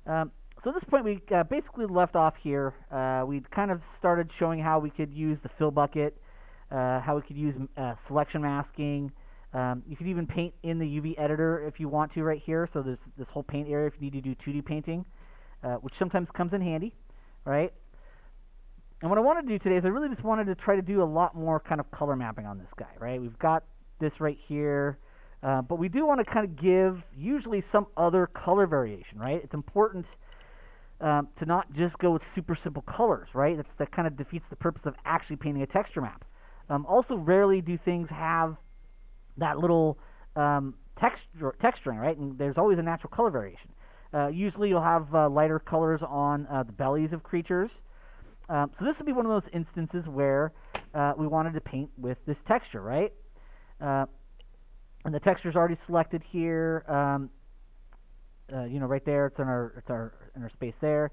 So at this point, we basically left off here. We kind of started showing how we could use the fill bucket, how we could use selection masking. You could even paint in the UV editor if you want to right here. So there's this whole paint area if you need to do 2D painting, which sometimes comes in handy, right? And what I want to do today is I really just wanted to try to do a lot more kind of color mapping on this guy, right? We've got this right here, but we do want to kind of give usually some other color variation, right? It's important to not just go with super simple colors, right? That kind of defeats the purpose of actually painting a texture map. Also, rarely do things have that little texturing, right? And there's always a natural color variation. Usually you'll have lighter colors on the bellies of creatures. So this would be one of those instances where we wanted to paint with this texture, right? And the texture is already selected here. Right there, it's in our space there.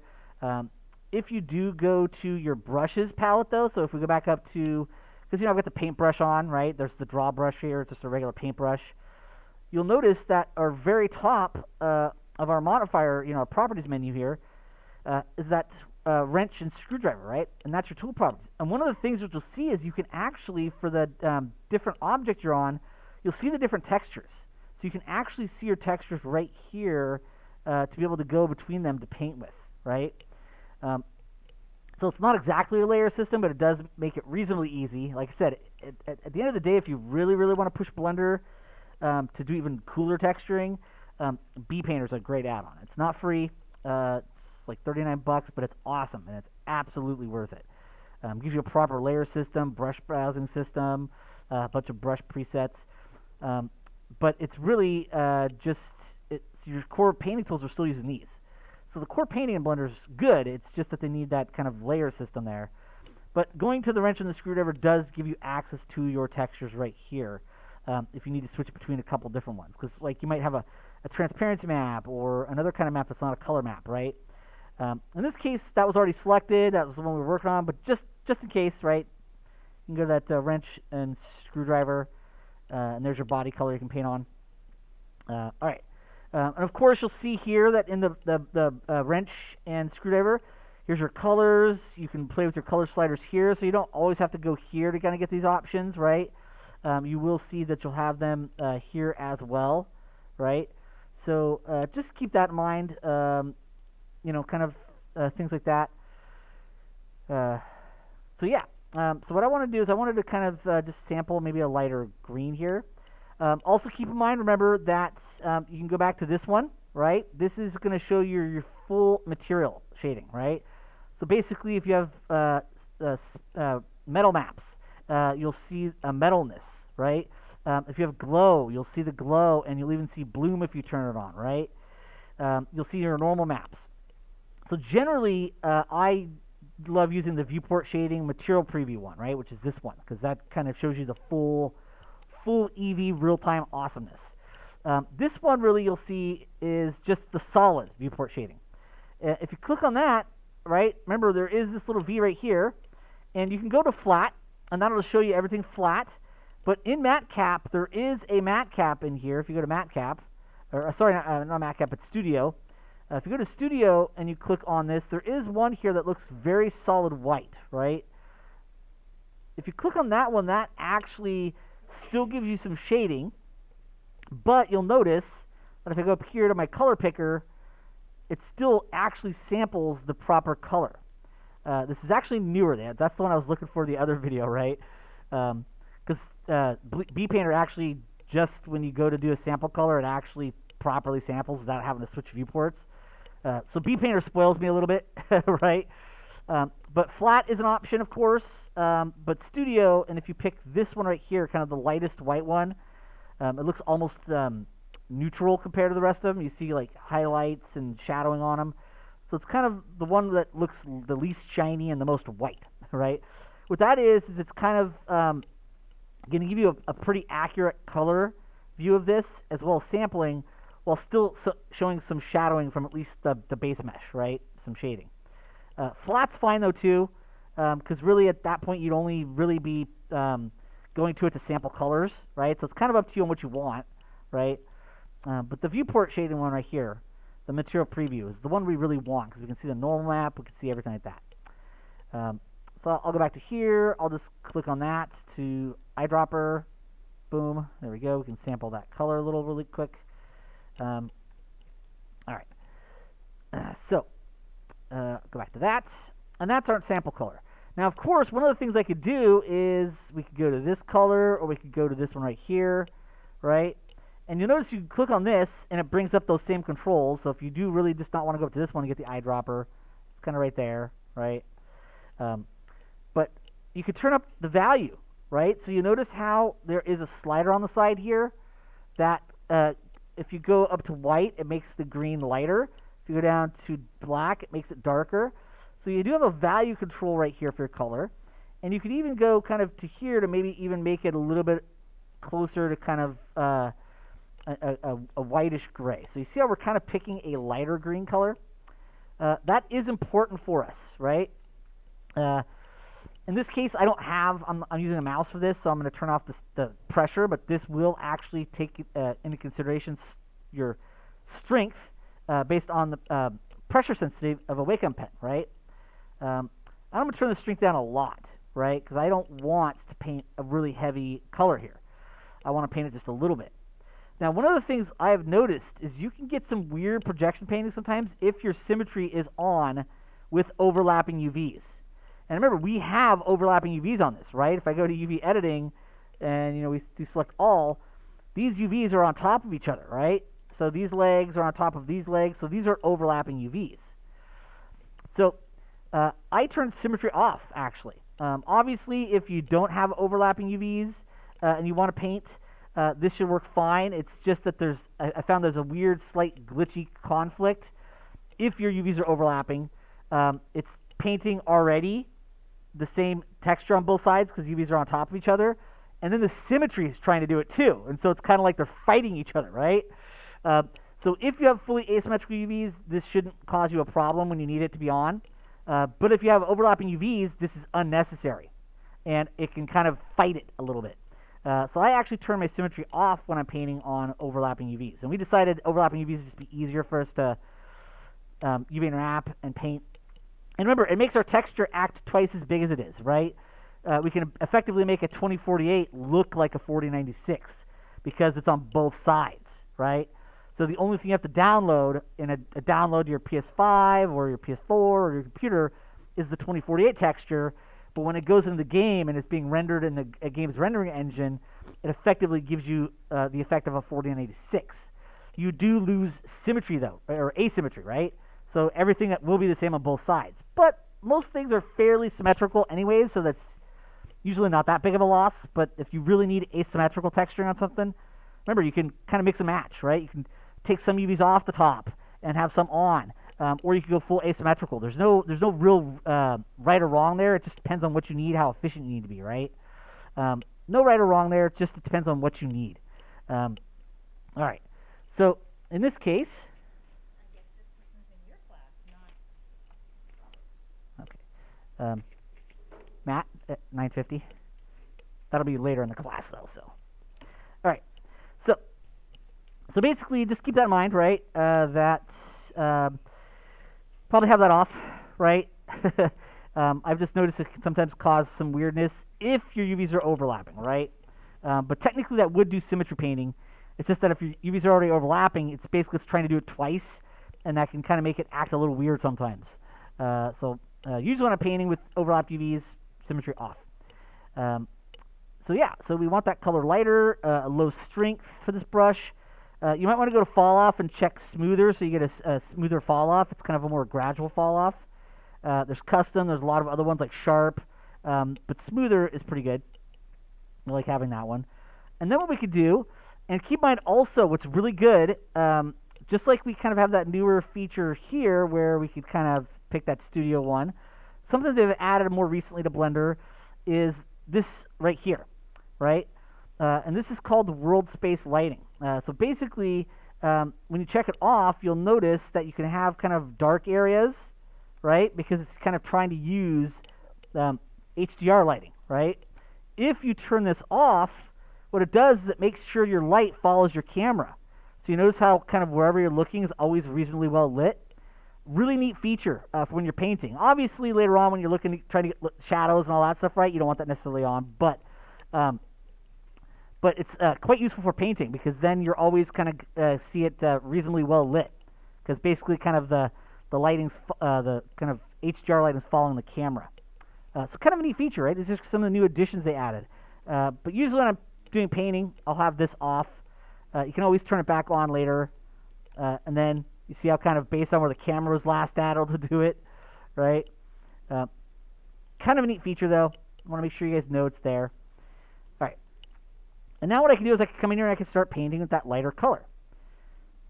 If you do go to your brushes palette, though, so if we go back up to, because I've got the paintbrush on, right? There's the draw brush here. It's just a regular paintbrush. You'll notice that our very top of our modifier, our properties menu here, is that wrench and screwdriver, right? And that's your tool properties. And one of the things that you'll see is you can actually, for the different object you're on, you'll see the different textures. So you can actually see your textures right here to be able to go between them to paint with, right? So it's not exactly a layer system, but it does make it reasonably easy. Like I said, at the end of the day, if you really, really want to push Blender to do even cooler texturing, BPainter is a great add-on. It's not free. It's like $39, but it's awesome, and it's absolutely worth it. Gives you a proper layer system, brush browsing system, a bunch of brush presets. But it's really your core painting tools are still using these. So the core painting in Blender is good. It's just that they need that kind of layer system there. But going to the wrench and the screwdriver does give you access to your textures right here if you need to switch between a couple different ones. Because like you might have a transparency map or another kind of map that's not a color map, right? In this case, that was already selected. That was the one we were working on. But just in case, right, you can go to that wrench and screwdriver. And there's your body color you can paint on. All right. And of course, you'll see here that in the wrench and screwdriver, here's your colors. You can play with your color sliders here, so you don't always have to go here to kind of get these options, right? You will see that you'll have them here as well, right? So just keep that in mind, kind of things like that. So yeah. So what I want to do is I wanted to kind of just sample maybe a lighter green here. Also keep in mind, remember that you can go back to this one, right? This is going to show you your full material shading, right? So basically if you have metal maps, you'll see a metalness, right? If you have glow, you'll see the glow, and you'll even see bloom if you turn it on, right? You'll see your normal maps. So generally, I love using the viewport shading material preview one, right, which is this one, because that kind of shows you the full EV real-time awesomeness. This one really you'll see is just the solid viewport shading. If you click on that, right, remember there is this little V right here, and you can go to flat, and that'll show you everything flat. But in matte cap, there is a matte cap in here. If you go to matte cap, or sorry, not matte cap, but studio. If you go to Studio and you click on this, there is one here that looks very solid white, right? If you click on that one, that actually still gives you some shading, but you'll notice that if I go up here to my color picker, it still actually samples the proper color. This is actually newer. That's the one I was looking for the other video, right? Because BPainter actually, just when you go to do a sample color, it actually properly samples without having to switch viewports. So BPainter spoils me a little bit, right? But flat is an option, of course. But Studio, and if you pick this one right here, kind of the lightest white one, it looks almost neutral compared to the rest of them. You see like highlights and shadowing on them. So it's kind of the one that looks the least shiny and the most white, right? What that is it's kind of going to give you a pretty accurate color view of this, as well as sampling, while still showing some shadowing from at least the base mesh, right? Some shading. Flat's fine, though, too, because really at that point you'd only really be going to it to sample colors, right? So it's kind of up to you on what you want, right? But the viewport shading one right here, The material preview is the one we really want because we can see the normal map, we can see everything like that. So I'll go back to here. I'll just click on that to eyedropper. Boom. There we go. We can sample that color a little really quick. All right. Go back to that. And that's our sample color. Now, of course, one of the things I could do is we could go to this color or we could go to this one right here, right? And you'll notice you click on this and it brings up those same controls. So if you do really just not want to go up to this one and get the eyedropper, it's kind of right there, right? But you could turn up the value, right? So you notice how there is a slider on the side here that if you go up to white, it makes the green lighter. If you go down to black, it makes it darker. So you do have a value control right here for your color. And you could even go kind of to here to maybe even make it a little bit closer to kind of a whitish gray. So you see how we're kind of picking a lighter green color? That is important for us, right? In this case, I don't have, I'm using a mouse for this, so I'm going to turn off the pressure, but this will actually take into consideration your strength based on the pressure sensitivity of a Wacom pen, right? I'm going to turn the strength down a lot, right? Because I don't want to paint a really heavy color here. I want to paint it just a little bit. Now, one of the things I've noticed is you can get some weird projection painting sometimes if your symmetry is on with overlapping UVs. And remember, we have overlapping UVs on this, right? If I go to UV editing and, we do select all, these UVs are on top of each other, right? So these legs are on top of these legs. So these are overlapping UVs. So I turn symmetry off, actually. Obviously, if you don't have overlapping UVs and you want to paint, this should work fine. It's just that I found there's a weird, slight glitchy conflict. If your UVs are overlapping, it's painting already the same texture on both sides because UVs are on top of each other. And then the symmetry is trying to do it too. And so it's kind of like they're fighting each other, right? So if you have fully asymmetrical UVs, this shouldn't cause you a problem when you need it to be on. But if you have overlapping UVs, this is unnecessary. And it can kind of fight it a little bit. So I actually turn my symmetry off when I'm painting on overlapping UVs. And we decided overlapping UVs would just be easier for us to UV interwrap and paint. And remember, it makes our texture act twice as big as it is, right? We can effectively make a 2048 look like a 4096 because it's on both sides, right? So the only thing you have to download in a download to your PS5 or your PS4 or your computer is the 2048 texture. But when it goes into the game and it's being rendered in the game's rendering engine, it effectively gives you the effect of a 4096. You do lose symmetry, though, or asymmetry, right? So everything that will be the same on both sides. But most things are fairly symmetrical anyways, so that's usually not that big of a loss. But if you really need asymmetrical texturing on something, remember, you can kind of mix and match, right? You can take some UVs off the top and have some on. Or you can go full asymmetrical. There's no real right or wrong there. It just depends on what you need, how efficient you need to be, right? No right or wrong there. It just depends on what you need. All right. So in this case, I guess this person's in your class, not. okay, Matt at 9:50. That'll be later in the class, though. So, all right. So basically, just keep that in mind, right? Probably have that off, right? I've just noticed it can sometimes cause some weirdness if your UVs are overlapping, right? But technically that would do symmetry painting. It's just that if your UVs are already overlapping, it's basically trying to do it twice, and that can kind of make it act a little weird sometimes. Usually when I'm painting with overlapped UVs, symmetry off. So we want that color lighter, a low strength for this brush. You might want to go to fall off and check smoother so you get a smoother fall off. It's kind of a more gradual fall off. There's custom. There's a lot of other ones like sharp. But smoother is pretty good. I like having that one. And then what we could do, and keep in mind also what's really good, just like we kind of have that newer feature here where we could kind of pick that Studio one, something they've added more recently to Blender is this right here, right? And this is called world space lighting. So basically, when you check it off, you'll notice that you can have kind of dark areas, right? Because it's kind of trying to use HDR lighting, right? If you turn this off, what it does is it makes sure your light follows your camera. So you notice how kind of wherever you're looking is always reasonably well lit. Really neat feature for when you're painting. Obviously, later on when you're looking, trying to get shadows and all that stuff right, you don't want that necessarily on. Um, but it's quite useful for painting because then you're always kind of see it reasonably well lit. Because basically, kind of the lighting's the kind of HDR lighting is following the camera. So kind of a neat feature, right? These are some of the new additions they added. But usually when I'm doing painting, I'll have this off. You can always turn it back on later, and then you see how kind of based on where the camera was last at, it'll do it, right? Kind of a neat feature though. I want to make sure you guys know it's there. All right. And now what I can do is I can come in here and I can start painting with that lighter color.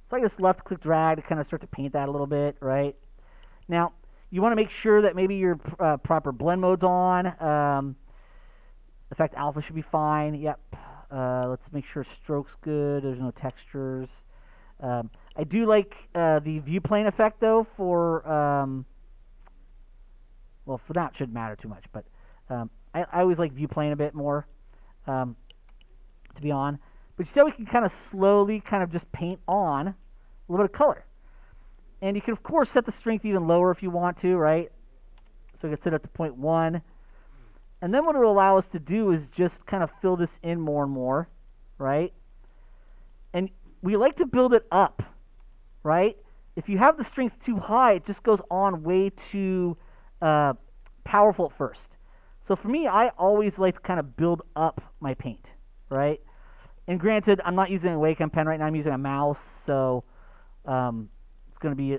So I just left click drag to kind of start to paint that a little bit, right? Now, you want to make sure that maybe your proper blend mode's on. Effect alpha should be fine. Yep. Let's make sure stroke's good. There's no textures. I do like the view plane effect though for well, for that shouldn't matter too much, but I always like view plane a bit more to be on. But you see how we can kind of slowly kind of just paint on a little bit of color. And you can, of course, set the strength even lower if you want to, right? So we can set it to 0.1. And then what it will allow us to do is just kind of fill this in more and more, right? And we like to build it up, right? If you have the strength too high, it just goes on way too powerful at first. So for me, I always like to kind of build up my paint, right? And granted, I'm not using a Wacom pen right now. I'm using a mouse, so it's going to be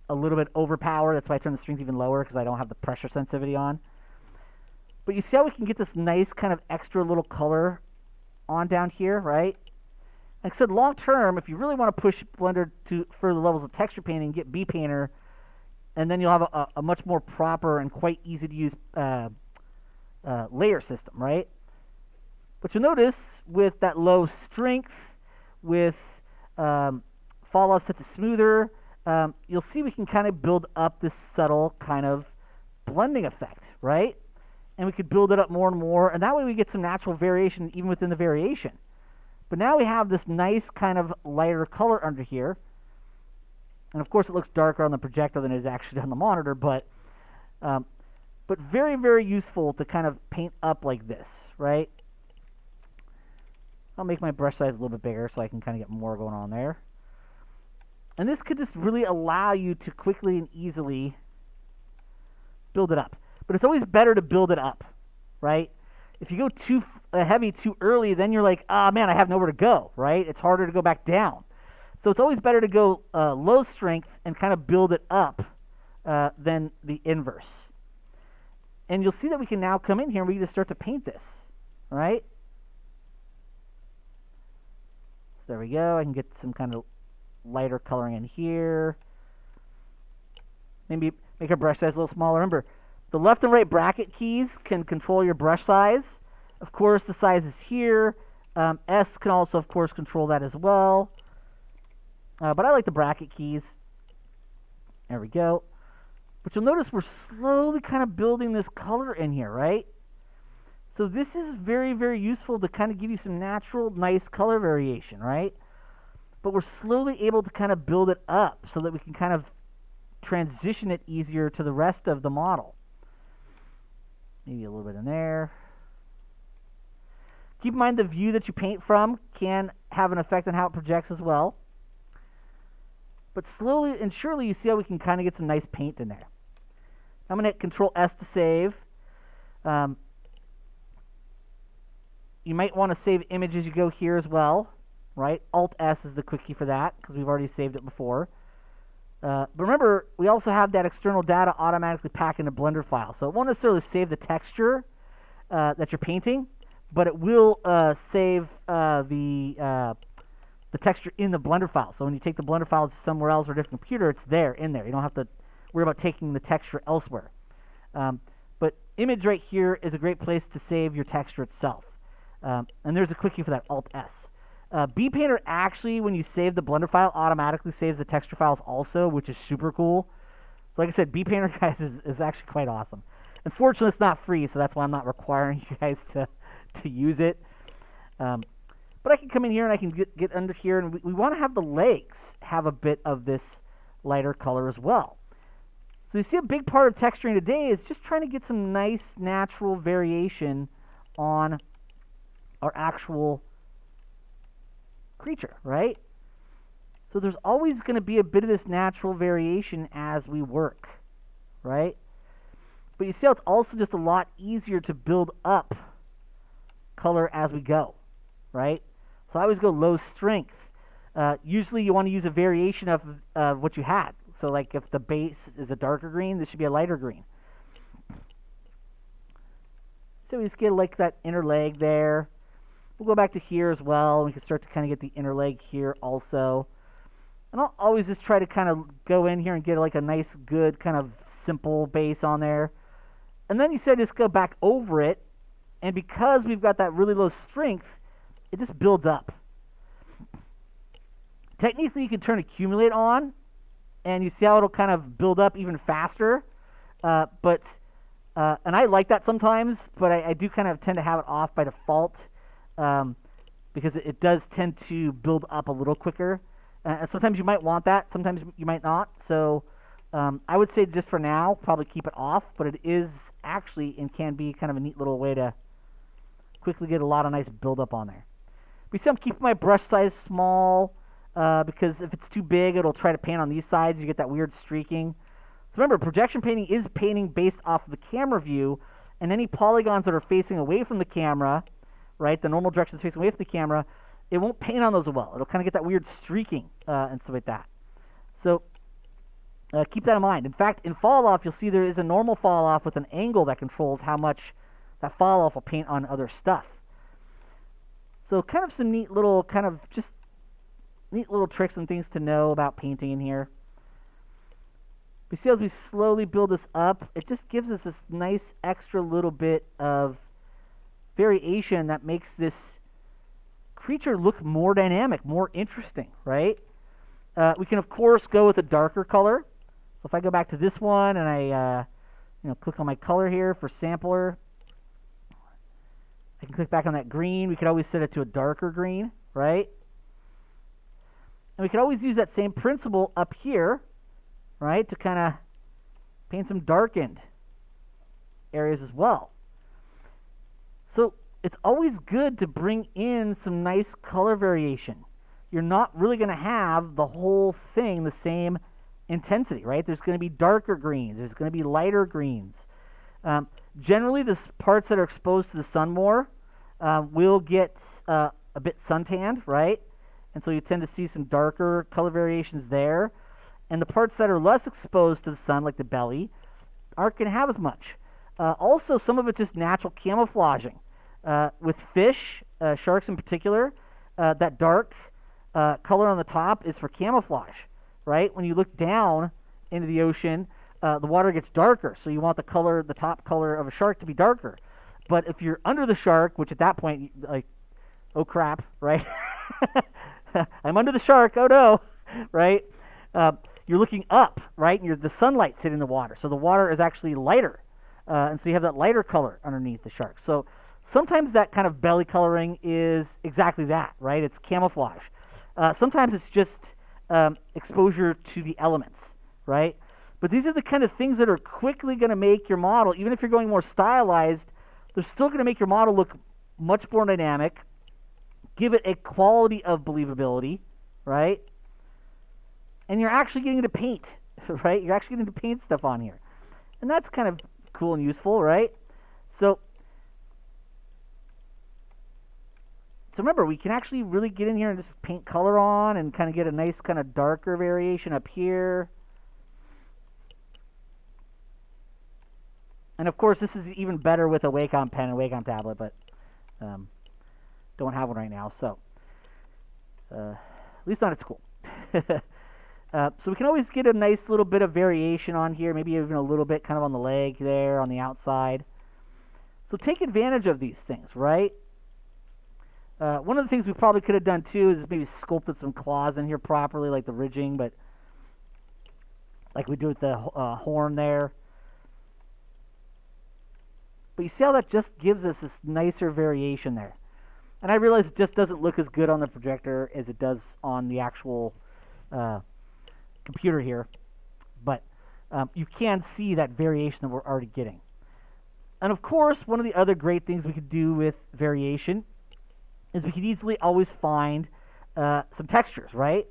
a little bit overpowered. That's why I turn the strength even lower because I don't have the pressure sensitivity on. But you see how we can get this nice kind of extra little color on down here, right? Like I said, long term, if you really want to push Blender to further levels of texture painting, get B Painter, and then you'll have a much more proper and quite easy to use layer system, right? But you'll notice with that low strength, with fall off set to smoother, you'll see we can kind of build up this subtle kind of blending effect, right? And we could build it up more and more, and that way we get some natural variation even within the variation. But now we have this nice kind of lighter color under here. And of course it looks darker on the projector than it is actually on the monitor, but very, very useful to kind of paint up like this, right? I'll make my brush size a little bit bigger so I can kind of get more going on there. And this could just really allow you to quickly and easily build it up. But it's always better to build it up, right? If you go too heavy too early, then you're like, ah, man, I have nowhere to go, right? It's harder to go back down. So it's always better to go low strength and kind of build it up than the inverse. And you'll see that we can now come in here and we can just start to paint this, right? So there we go. I can get some kind of lighter coloring in here. Maybe make our brush size a little smaller. Remember, the left and right bracket keys can control your brush size. Of course, the size is here. S can also, of course, control that as well. But I like the bracket keys. There we go. But you'll notice we're slowly kind of building this color in here, right? So this is very, very useful to kind of give you some natural, nice color variation, right? But we're slowly able to kind of build it up so that we can kind of transition it easier to the rest of the model. Maybe a little bit in there. Keep in mind the view that you paint from can have an effect on how it projects as well. But slowly and surely you see how we can kind of get some nice paint in there. I'm going to hit Control S to save. You might want to save image as you go here as well, right? Alt S is the quick key for that because we've already saved it before. But remember, we also have that external data automatically pack into Blender file. So it won't necessarily save the texture that you're painting, but it will save the texture in the Blender file. So when you take the Blender file to somewhere else or a different computer, it's there, in there. You don't have to worry about taking the texture elsewhere. But image right here is a great place to save your texture itself. And there's a quick key for that, Alt S. B Painter actually, when you save the Blender file, automatically saves the texture files also, which is super cool. So like I said, B Painter, guys, is actually quite awesome. Unfortunately, it's not free, so that's why I'm not requiring you guys to use it. But I can come in here and I can get under here, and we want to have the legs have a bit of this lighter color as well. So you see a big part of texturing today is just trying to get some nice natural variation on our actual creature, right? So there's always going to be a bit of this natural variation as we work, right? But you see how it's also just a lot easier to build up color as we go, right? So I always go low strength. Usually you want to use a variation of what you had. So like if the base is a darker green, this should be a lighter green. So we just get like that inner leg there. We'll go back to here as well. We can start to kind of get the inner leg here also. And I'll always just try to kind of go in here and get like a nice, good kind of simple base on there. And then you said just go back over it. And because we've got that really low strength, it just builds up. Technically, you can turn accumulate on, and you see how it'll kind of build up even faster. And I like that sometimes, but I do kind of tend to have it off by default because it does tend to build up a little quicker. Sometimes you might want that, sometimes you might not. So I would say just for now, probably keep it off, but it is actually and can be kind of a neat little way to quickly get a lot of nice buildup on there. But you see I'm keeping my brush size small because if it's too big, it'll try to paint on these sides. You get that weird streaking. So remember, projection painting is painting based off of the camera view, and any polygons that are facing away from the camera, right, the normal direction is facing away from the camera, it won't paint on those well. It'll kind of get that weird streaking and stuff like that. So keep that in mind. In fact, in fall off, you'll see there is a normal fall off with an angle that controls how much that fall off will paint on other stuff. So kind of some neat little tricks and things to know about painting in here. We see as we slowly build this up, it just gives us this nice extra little bit of variation that makes this creature look more dynamic, more interesting, right? We can, of course, go with a darker color. So if I go back to this one and I click on my color here for sampler, I can click back on that green. We could always set it to a darker green, right? And we could always use that same principle up here, right, to kind of paint some darkened areas as well. So it's always good to bring in some nice color variation. You're not really going to have the whole thing the same intensity, right? There's going to be darker greens. There's going to be lighter greens. Generally, the parts that are exposed to the sun more will get a bit suntanned, right? And so you tend to see some darker color variations there. And the parts that are less exposed to the sun, like the belly, aren't going to have as much. Also, some of it's just natural camouflaging. With fish, sharks in particular, that dark color on the top is for camouflage, right? When you look down into the ocean, the water gets darker, so you want the top color of a shark to be darker. But if you're under the shark, which at that point, like, oh crap, right? I'm under the shark, oh no, right? You're looking up, right? And the sunlight's hitting the water, so the water is actually lighter. And so you have that lighter color underneath the shark. So sometimes that kind of belly coloring is exactly that, right? It's camouflage. Sometimes it's just exposure to the elements, right? But these are the kind of things that are quickly going to make your model, even if you're going more stylized, they're still going to make your model look much more dynamic, give it a quality of believability, right? And you're actually getting to paint, right? You're actually getting to paint stuff on here. And that's kind of cool and useful, right? So remember, we can actually really get in here and just paint color on and kind of get a nice kind of darker variation up here. And of course, this is even better with a Wacom pen and Wacom tablet, but don't have one right now, so at least not at school. So we can always get a nice little bit of variation on here, maybe even a little bit kind of on the leg there, on the outside. So take advantage of these things, right? One of the things we probably could have done too is maybe sculpted some claws in here properly, like the ridging, but like we do with the horn there. But you see how that just gives us this nicer variation there. And I realize it just doesn't look as good on the projector as it does on the actual uh, computer here, but you can see that variation that we're already getting. And of course, one of the other great things we could do with variation is we could easily always find some textures, right?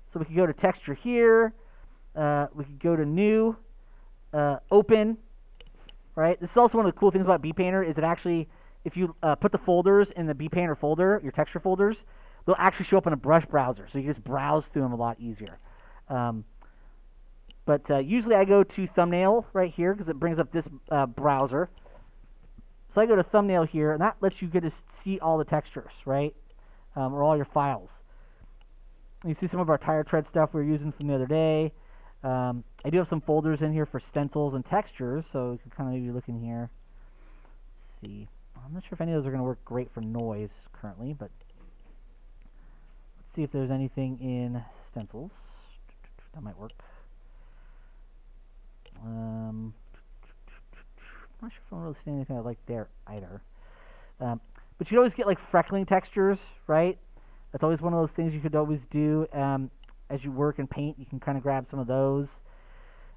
So we could go to texture here, we could go to new, open, right? This is also one of the cool things about BPainter is it actually, if you put the folders in the BPainter folder, your texture folders, they'll actually show up in a brush browser, so you just browse through them a lot easier. But usually I go to thumbnail right here because it brings up this browser. So I go to thumbnail here, and that lets you get to see all the textures, right? Or all your files. You see some of our tire tread stuff we were using from the other day. I do have some folders in here for stencils and textures, so you can kind of maybe look in here. Let's see. I'm not sure if any of those are going to work great for noise currently, but let's see if there's anything in stencils. That might work. I'm not sure if I'm really seeing anything I like there either. But you can always get like freckling textures, right? That's always one of those things you could always do as you work and paint. You can kind of grab some of those.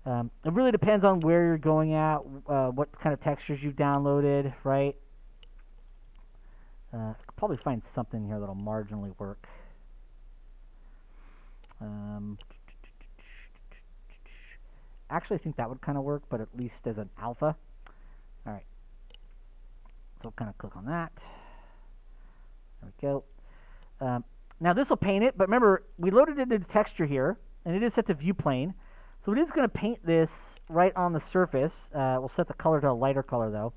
It really depends on where you're going at, what kind of textures you've downloaded, right? I could probably find something here that'll marginally work. Actually, I think that would kind of work, but at least as an alpha. All right. So we'll kind of click on that. There we go. Now this will paint it, but remember, we loaded it into texture here, and it is set to view plane. So it is going to paint this right on the surface. We'll set the color to a lighter color, though.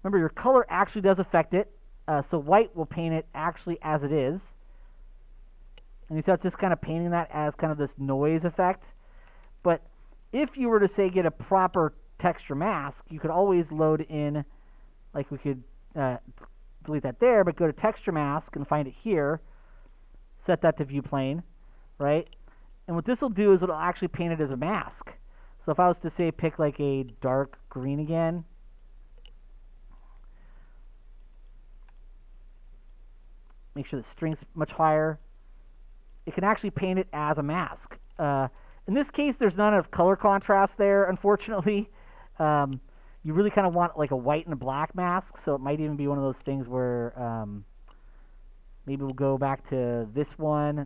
Remember, your color actually does affect it. So white will paint it actually as it is. And you see how it's just kind of painting that as kind of this noise effect. But if you were to, say, get a proper texture mask, you could always load in, like we could delete that there, but go to texture mask and find it here. Set that to view plane, right? And what this will do is it'll actually paint it as a mask. So if I was to, say, pick like a dark green again, make sure the strength's much higher, it can actually paint it as a mask. In this case, there's not enough color contrast there, unfortunately. You really kind of want like a white and a black mask, so it might even be one of those things where maybe we'll go back to this one,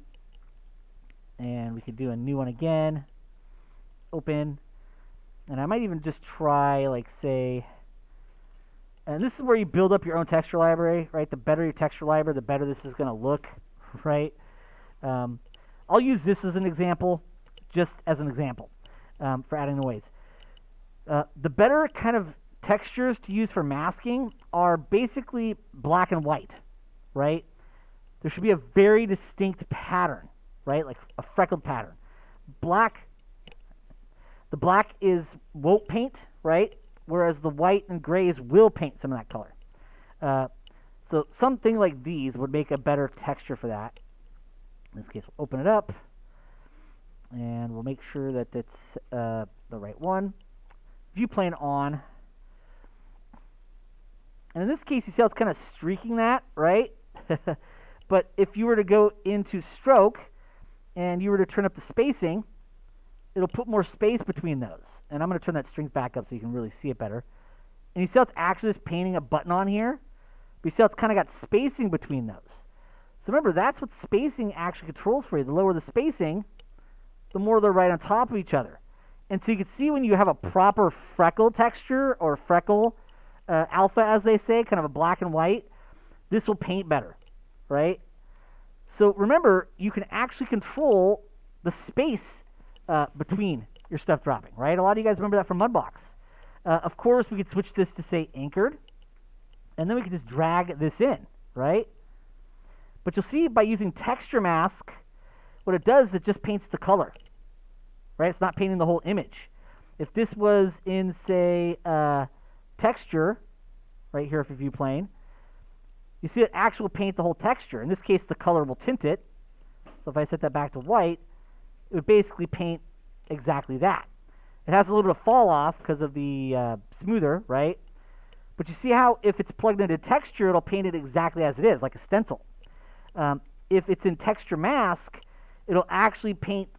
and we could do a new one again, open, and I might even just try, like, say, and this is where you build up your own texture library, right? The better your texture library, the better this is going to look, right? I'll use this as an example, just as an example, for adding noise. The better kind of textures to use for masking are basically black and white, right? There should be a very distinct pattern, right? Like a freckled pattern. The black won't paint, right? Whereas the white and grays will paint some of that color. So something like these would make a better texture for that. In this case, we'll open it up, and we'll make sure that it's the right one. View plane on. And in this case, you see how it's kind of streaking that, right? But if you were to go into stroke and you were to turn up the spacing, it'll put more space between those. And I'm going to turn that strength back up so you can really see it better. And you see how it's actually just painting a button on here? But you see how it's kind of got spacing between those. So remember, that's what spacing actually controls for you. The lower the spacing, the more they're right on top of each other. And so you can see when you have a proper freckle texture, or freckle alpha, as they say, kind of a black and white, this will paint better, right? So remember, you can actually control the space between your stuff dropping, right? A lot of you guys remember that from Mudbox. Of course, we could switch this to, say, anchored, and then we could just drag this in, right? But you'll see by using texture mask, what it does is it just paints the color, right? It's not painting the whole image. If this was in, say, texture, right here for view plane, you see it actually will paint the whole texture. In this case, the color will tint it. So if I set that back to white, it would basically paint exactly that. It has a little bit of fall off because of the smoother, right? But you see how if it's plugged into texture, it'll paint it exactly as it is, like a stencil. If it's in texture mask, it'll actually paint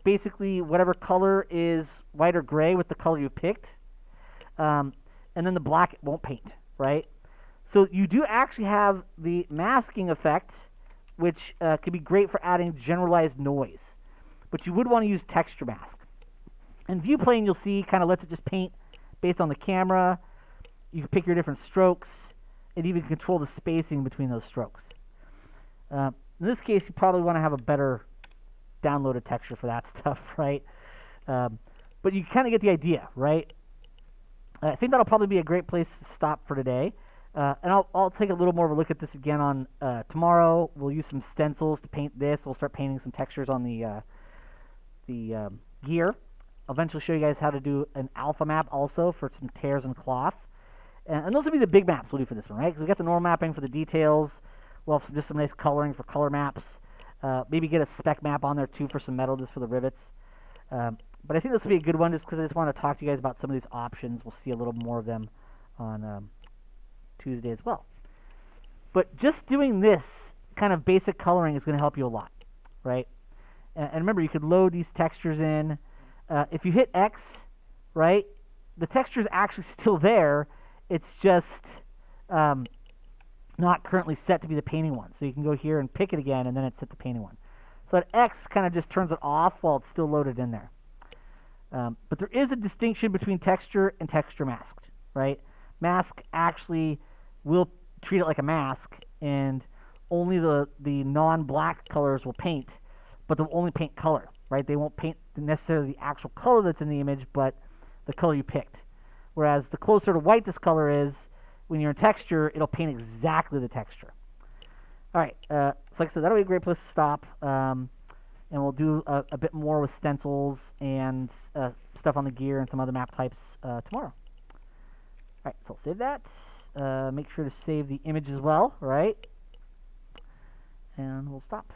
basically whatever color is white or gray with the color you picked. And then the black won't paint, right? So you do actually have the masking effect, which could be great for adding generalized noise. But you would want to use texture mask. And view plane, you'll see, kind of lets it just paint based on the camera. You can pick your different strokes and even control the spacing between those strokes. In this case, you probably want to have a better downloaded texture for that stuff, right? But you kind of get the idea, right? I think that'll probably be a great place to stop for today. And I'll take a little more of a look at this again on tomorrow. We'll use some stencils to paint this. We'll start painting some textures on the gear. I'll eventually show you guys how to do an alpha map also for some tears and cloth. And those will be the big maps we'll do for this one, right? Because we got the normal mapping for the details. We'll have just some nice coloring for color maps. Maybe get a spec map on there too for some metal just for the rivets. But I think this will be a good one just because I just want to talk to you guys about some of these options. We'll see a little more of them on Tuesday as well. But just doing this kind of basic coloring is going to help you a lot, right? And remember, you could load these textures in. If you hit X, right, the texture is actually still there. It's just not currently set to be the painting one. So you can go here and pick it again, and then it's set the painting one. So that X kind of just turns it off while it's still loaded in there. But there is a distinction between texture and texture masked, right? Mask actually will treat it like a mask, and only the non-black colors will paint, but they'll only paint color, right? They won't paint necessarily the actual color that's in the image, but the color you picked. Whereas the closer to white this color is, when you're in texture, it'll paint exactly the texture. All right, so like I said, that'll be a great place to stop. And we'll do a bit more with stencils and stuff on the gear and some other map types tomorrow. All right, so I'll save that. Make sure to save the image as well, all right? And we'll stop.